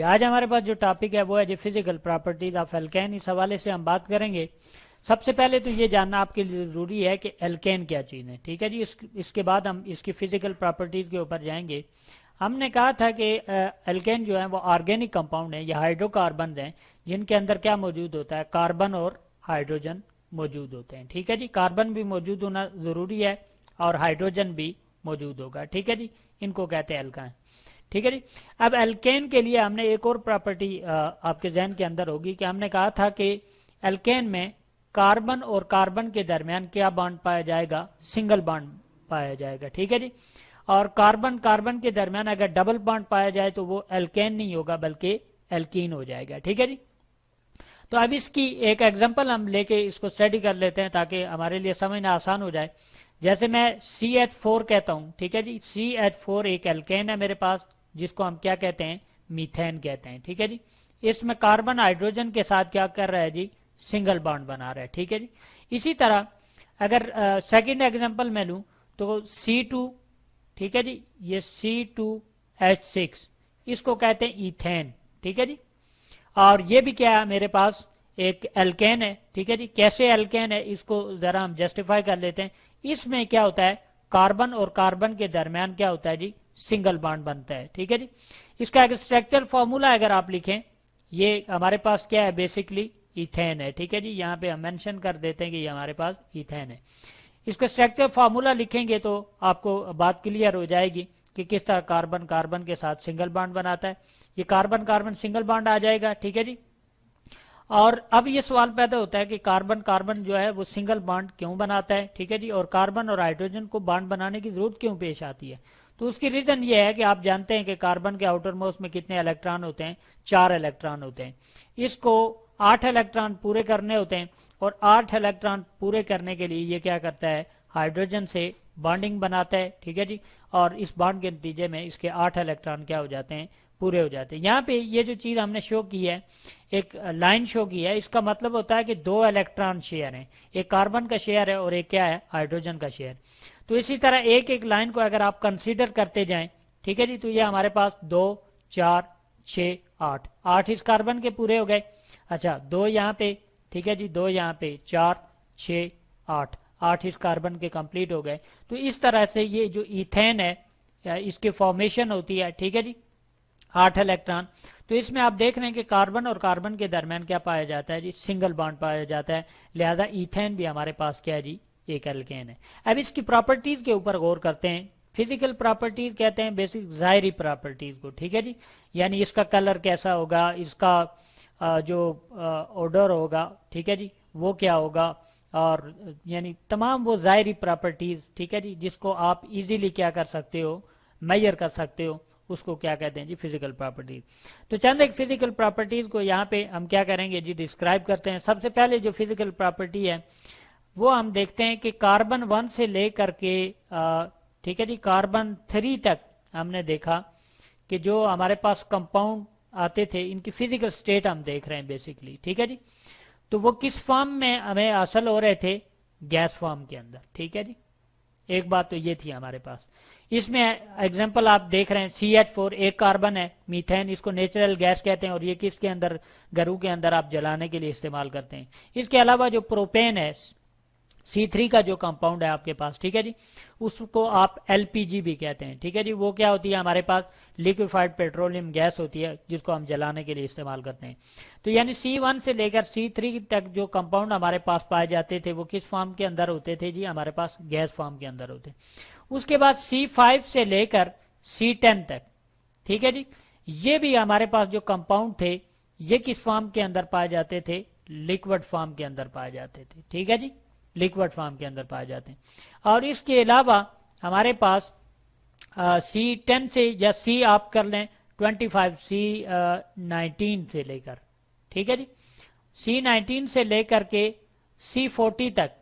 आज हमारे पास जो टॉपिक है वो है जो फिजिकल प्रॉपर्टीज ऑफ एल्केन। इस हवाले से हम बात करेंगे। सबसे पहले तो ये जानना आपके लिए ज़रूरी है कि एल्केन क्या चीज़ है, ठीक है जी। इसके बाद हम इसकी फिजिकल प्रॉपर्टीज़ के ऊपर जाएंगे। हमने कहा था कि एल्केन जो है वो ऑर्गेनिक कंपाउंड है, ये हाइड्रोकार्बन हैं जिनके अंदर क्या मौजूद होता है, कार्बन और हाइड्रोजन मौजूद होते हैं, ठीक है जी। कार्बन भी मौजूद होना ज़रूरी है और हाइड्रोजन भी मौजूद होगा, ठीक है जी। इनको कहते हैं एल्काइन, ठीक है जी। अब एल्केन के लिए हमने एक और प्रॉपर्टी आपके जहन के अंदर होगी कि हमने कहा था कि एल्केन में कार्बन और कार्बन के दरमियान क्या बॉन्ड पाया जाएगा, सिंगल बॉन्ड पाया जाएगा, ठीक है जी। और कार्बन कार्बन के दरमियान अगर डबल बॉन्ड पाया जाए तो वो एल्केन नहीं होगा बल्कि एल्कीन हो जाएगा, ठीक है जी। तो अब इसकी एक एग्जांपल हम लेके इसको स्टडी कर लेते हैं ताकि हमारे लिए समझना आसान हो जाए। जैसे मैं CH4 कहता हूं, ठीक है जी। CH4 एक एल्केन है मेरे पास जिसको हम क्या कहते हैं, मीथेन कहते हैं, ठीक है जी। इसमें कार्बन हाइड्रोजन के साथ क्या कर रहा है जी, सिंगल बॉन्ड बना रहा है, ठीक है जी। इसी तरह अगर सेकंड एग्जांपल मैं लूं तो C2, ठीक है जी, ये C2H6 इसको कहते हैं ईथेन, ठीक है जी। और ये भी क्या है, मेरे पास एक एल्केन है, ठीक है जी। कैसे एल्केन है इसको जरा हम जस्टिफाई कर लेते हैं। इसमें क्या होता है, कार्बन और कार्बन के दरमियान क्या होता है जी, सिंगल बॉन्ड बनता है, ठीक है जी। इसका एक स्ट्रक्चर फॉर्मूला अगर आप लिखें, ये हमारे पास क्या है, बेसिकली इथेन है, ठीक है जी। यहाँ पे हम मेंशन कर देते हैं कि ये हमारे पास इथेन है। इसका स्ट्रक्चर फॉर्मूला लिखेंगे तो आपको बात क्लियर हो जाएगी कि किस तरह कार्बन कार्बन के साथ सिंगल बॉन्ड बनाता है। ये कार्बन कार्बन सिंगल बॉन्ड आ जाएगा, ठीक है जी। और अब ये सवाल पैदा होता है कि कार्बन कार्बन जो है वो सिंगल बॉन्ड क्यों बनाता है, ठीक है जी। और कार्बन और हाइड्रोजन को बॉन्ड बनाने की जरूरत क्यों पेश आती है। तो उसकी रीजन ये है कि आप जानते हैं कि कार्बन के आउटर मोस्ट में कितने इलेक्ट्रॉन होते हैं, 4 इलेक्ट्रॉन होते हैं। इसको 8 इलेक्ट्रॉन पूरे करने होते हैं और 8 इलेक्ट्रॉन पूरे करने के लिए ये क्या करता है, हाइड्रोजन से बॉन्डिंग बनाता है, ठीक है जी। और इस बॉन्ड के नतीजे में इसके 8 इलेक्ट्रॉन क्या हो जाते हैं, पूरे हो जाते हैं। यहाँ पे ये जो चीज हमने शो की है, एक लाइन शो की है, इसका मतलब होता है कि 2 इलेक्ट्रॉन शेयर हैं, एक कार्बन का शेयर है और एक क्या है, हाइड्रोजन का शेयर। तो इसी तरह एक एक लाइन को अगर आप कंसीडर करते जाएं, ठीक है जी, तो ये हमारे पास 2 4 6 8 8 इस कार्बन के पूरे हो गए। अच्छा, 2 यहाँ पे, ठीक है जी, 2 यहाँ पे, 4 6 8 8 इस कार्बन के कंप्लीट हो गए। तो इस तरह से ये जो इथेन है इसकी फॉर्मेशन होती है, ठीक है जी, 8 इलेक्ट्रॉन। तो इसमें आप देख रहे हैं कि कार्बन और कार्बन के दरमियान क्या पाया जाता है जी, सिंगल बॉन्ड पाया जाता है। लिहाजा इथेन भी हमारे पास क्या है जी, एक एल्केन है। अब इसकी प्रॉपर्टीज के ऊपर गौर करते हैं। फिजिकल प्रॉपर्टीज कहते हैं बेसिक जाहिरी प्रॉपर्टीज को, ठीक है जी। यानी इसका कलर कैसा होगा, इसका जो ऑर्डर होगा, ठीक है जी, वो क्या होगा, और यानी तमाम वो जाहिरी प्रॉपर्टीज, ठीक है जी, जिसको आप इजीली क्या कर सकते हो, मेजर कर सकते हो, उसको क्या कहते हैं जी, फिजिकल प्रॉपर्टीज। तो चंद एक फिजिकल प्रॉपर्टीज को यहाँ पे हम क्या करेंगे जी, डिस्क्राइब करते हैं। सबसे पहले जो फिजिकल प्रॉपर्टी है वो हम देखते हैं कि कार्बन 1 से लेकर के ठीक है जी, कार्बन 3 तक हमने देखा कि जो हमारे पास कंपाउंड आते थे इनकी फिजिकल स्टेट हम देख रहे हैं बेसिकली, ठीक है जी। तो वो किस फॉर्म में हमें हासिल हो रहे थे, गैस फॉर्म के अंदर, ठीक है जी। एक बात तो ये थी हमारे पास। इसमें एग्जांपल आप देख रहे हैं, CH4 एक कार्बन है, मीथेन इसको नेचुरल गैस कहते हैं और ये किसके अंदर, घरों के अंदर आप जलाने के लिए इस्तेमाल करते हैं। इसके अलावा जो प्रोपेन है, C3 का जो कंपाउंड है आपके पास, ठीक है जी, उसको आप LPG भी कहते हैं, ठीक है जी। वो क्या होती है, हमारे पास लिक्विफाइड पेट्रोलियम गैस होती है जिसको हम जलाने के लिए इस्तेमाल करते हैं। तो यानी C1 से लेकर C3 तक जो कंपाउंड हमारे पास पाए जाते थे वो किस फॉर्म के अंदर होते थे जी, हमारे पास गैस फॉर्म के अंदर होते। उसके बाद C5 से लेकर C10 तक, ठीक है जी, ये भी हमारे पास जो कंपाउंड थे ये किस फॉर्म के अंदर पाए जाते थे, लिक्विड फॉर्म के अंदर पाए जाते थे, ठीक है जी, लिक्विड फॉर्म के अंदर पाए जाते हैं। और इसके अलावा हमारे पास C10 से, या C आप कर लें 25, C19 से लेकर, ठीक है जी, C19 से लेकर के C40 तक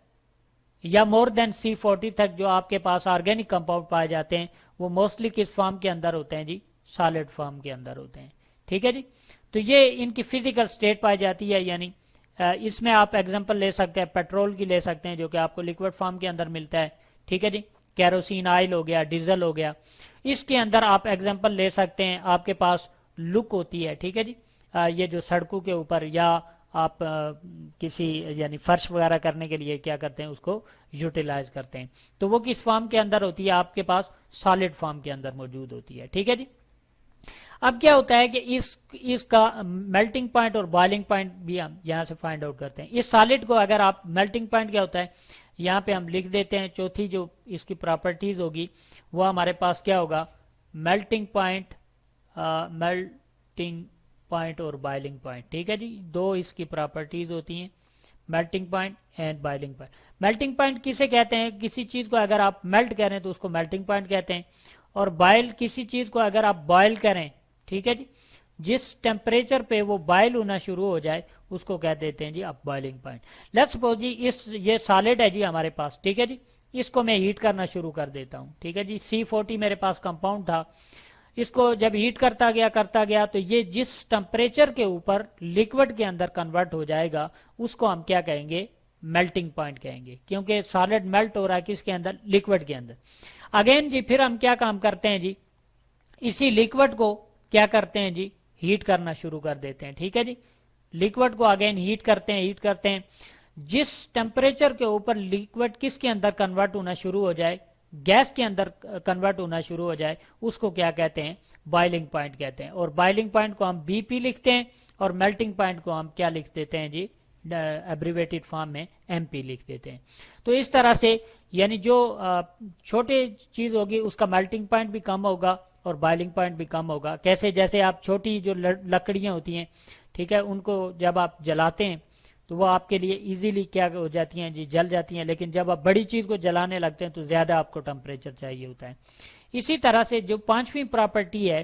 या मोर देन C40 तक जो आपके पास ऑर्गेनिक कंपाउंड पाए जाते हैं वो मोस्टली किस फॉर्म के अंदर होते हैं जी, सॉलिड फॉर्म के अंदर होते हैं, ठीक है जी। तो ये इनकी फिजिकल स्टेट पाई जाती है। यानी इसमें आप एग्जांपल ले सकते हैं, पेट्रोल की ले सकते हैं जो कि आपको लिक्विड फॉर्म के अंदर मिलता है, ठीक है जी। कैरोसिन ऑयल हो गया, डीजल हो गया, इसके अंदर आप एग्जांपल ले सकते हैं। आपके पास लुक होती है, ठीक है जी। ये जो सड़कों के ऊपर या आप किसी यानी फर्श वगैरह करने के लिए क्या करते हैं, उसको यूटिलाइज करते हैं, तो वो किस फॉर्म के अंदर होती है, आपके पास सॉलिड फॉर्म के अंदर मौजूद होती है, ठीक है जी। अब क्या होता है कि इसका मेल्टिंग पॉइंट और बॉइलिंग पॉइंट भी हम यहाँ से फाइंड आउट करते हैं। इस सॉलिड को अगर आप मेल्टिंग पॉइंट क्या होता है यहाँ पे हम लिख देते हैं, चौथी जो इसकी प्रॉपर्टीज होगी वो हमारे पास क्या होगा, मेल्टिंग पॉइंट और बॉइलिंग पॉइंट, ठीक है जी। दो इसकी प्रॉपर्टीज होती हैं, melting point and boiling point. Melting point किसे कहते हैं, किसी चीज को अगर आप मेल्ट करें तो उसको मेल्टिंग पॉइंट कहते हैं, और बॉयल किसी चीज को अगर आप बॉयल करें, ठीक है जी, जिस टेम्परेचर पे वो बॉयल होना शुरू हो जाए उसको कह देते हैं जी आप बॉइलिंग पॉइंट। लेट्स सपोज जी ये सॉलिड है जी हमारे पास, ठीक है जी, इसको मैं हीट करना शुरू कर देता हूं, ठीक है जी। C40 मेरे पास कंपाउंड था, इसको जब हीट करता गया तो ये जिस टेम्परेचर के ऊपर लिक्विड के अंदर कन्वर्ट हो जाएगा उसको हम क्या कहेंगे, मेल्टिंग पॉइंट कहेंगे, क्योंकि सॉलिड मेल्ट हो रहा है किसके अंदर, लिक्विड के अंदर। अगेन जी फिर हम क्या काम करते हैं जी, इसी लिक्विड को क्या करते हैं जी, हीट करना शुरू कर देते हैं, ठीक है जी। लिक्विड को अगेन हीट करते हैं, जिस टेम्परेचर के ऊपर लिक्विड किसके अंदर कन्वर्ट होना शुरू हो जाए, गैस के अंदर कन्वर्ट होना शुरू हो जाए, उसको क्या कहते हैं, बॉइलिंग पॉइंट कहते हैं। और बॉइलिंग पॉइंट को हम BP लिखते हैं और मेल्टिंग पॉइंट को हम क्या लिख देते हैं जी, एब्रीवेटेड फॉर्म में MP लिख देते हैं। तो इस तरह से यानी जो छोटे चीज होगी उसका मेल्टिंग पॉइंट भी कम होगा और बॉइलिंग पॉइंट भी कम होगा। कैसे, जैसे आप छोटी जो लकड़ियां होती हैं, ठीक है, उनको जब आप जलाते हैं तो वो आपके लिए इजीली क्या हो जाती हैं जी, जल जाती हैं, लेकिन जब आप बड़ी चीज को जलाने लगते हैं तो ज्यादा आपको टेम्परेचर चाहिए होता है। इसी तरह से जो पांचवी प्रॉपर्टी है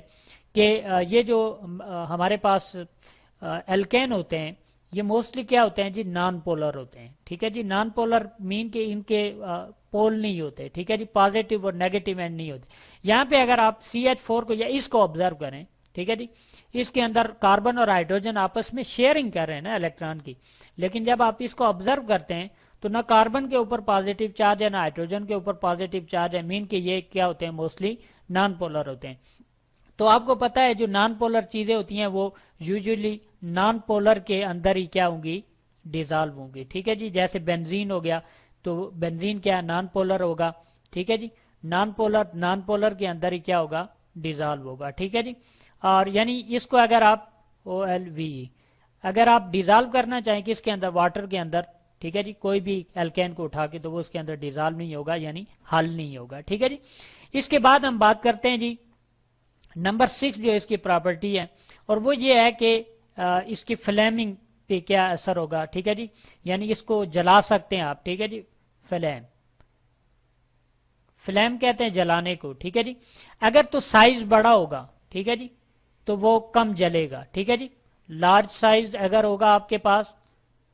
कि ये जो हमारे पास एल्केन होते हैं ये मोस्टली क्या होते हैं जी, नॉन पोलर होते हैं, ठीक है जी। नॉन पोलर मीन के इनके पोल नहीं होते, ठीक है जी, पॉजिटिव और नेगेटिव एंड नहीं होते। यहाँ पे अगर आप CH4 को या इसको ऑब्जर्व करें, ठीक है जी, इसके अंदर कार्बन और हाइड्रोजन आपस में शेयरिंग कर रहे हैं ना इलेक्ट्रॉन की, लेकिन जब आप इसको ऑब्जर्व करते हैं तो ना कार्बन के ऊपर पॉजिटिव चार्ज है ना हाइड्रोजन के ऊपर पॉजिटिव चार्ज है, मीन के ये क्या होते हैं, मोस्टली नॉन पोलर होते हैं। तो आपको पता है जो नॉन पोलर चीजें होती हैं वो यूजुअली नॉन पोलर के अंदर ही क्या होंगी, डिजॉल्व होंगी, ठीक है जी। जैसे बेंजीन हो गया तो बेंजीन क्या नॉन पोलर होगा, ठीक है जी, नॉन पोलर के अंदर ही क्या होगा, डिजॉल्व होगा, ठीक है जी। और यानी इसको अगर आप OLVE अगर आप डिजॉल्व करना चाहें किसके अंदर, वाटर के अंदर, ठीक है जी, कोई भी एल्केन को उठा के तो वो उसके अंदर डिजॉल्व नहीं होगा, यानी हल नहीं होगा, ठीक है जी। इसके बाद हम बात करते हैं जी नंबर 6 जो इसकी प्रॉपर्टी है, और वो ये है कि इसकी फ्लेमिंग पे क्या असर होगा, ठीक है जी, यानी इसको जला सकते हैं आप, ठीक है जी। फ्लेम कहते हैं जलाने को, ठीक है जी। अगर तो साइज बड़ा होगा, ठीक है जी, तो वो कम जलेगा, ठीक है जी। लार्ज साइज अगर होगा आपके पास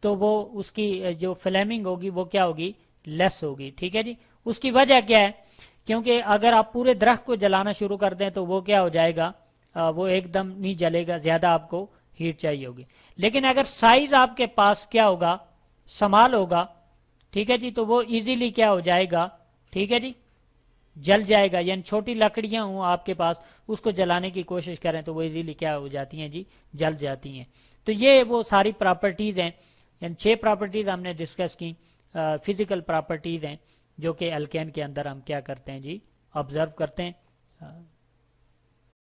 तो वो उसकी जो फ्लेमिंग होगी वो क्या होगी, लेस होगी, ठीक है जी। उसकी वजह क्या है, क्योंकि अगर आप पूरे दरख्त को जलाना शुरू कर दें तो वो क्या हो जाएगा, वो एकदम नहीं जलेगा, ज्यादा आपको हीट चाहिए होगी। लेकिन अगर साइज आपके पास क्या होगा, स्मॉल होगा, ठीक है जी, तो वो इजीली क्या हो जाएगा, ठीक है जी, जल जाएगा। यानी छोटी लकड़ियां हों आपके पास, उसको जलाने की कोशिश करें तो वो इजीली क्या हो जाती हैं जी, जल जाती हैं। तो ये वो सारी प्रॉपर्टीज हैं, यानी 6 प्रॉपर्टीज हमने डिस्कस की, फिजिकल प्रॉपर्टीज हैं जो कि एल्केन के अंदर हम क्या करते हैं जी, ऑब्जर्व करते हैं।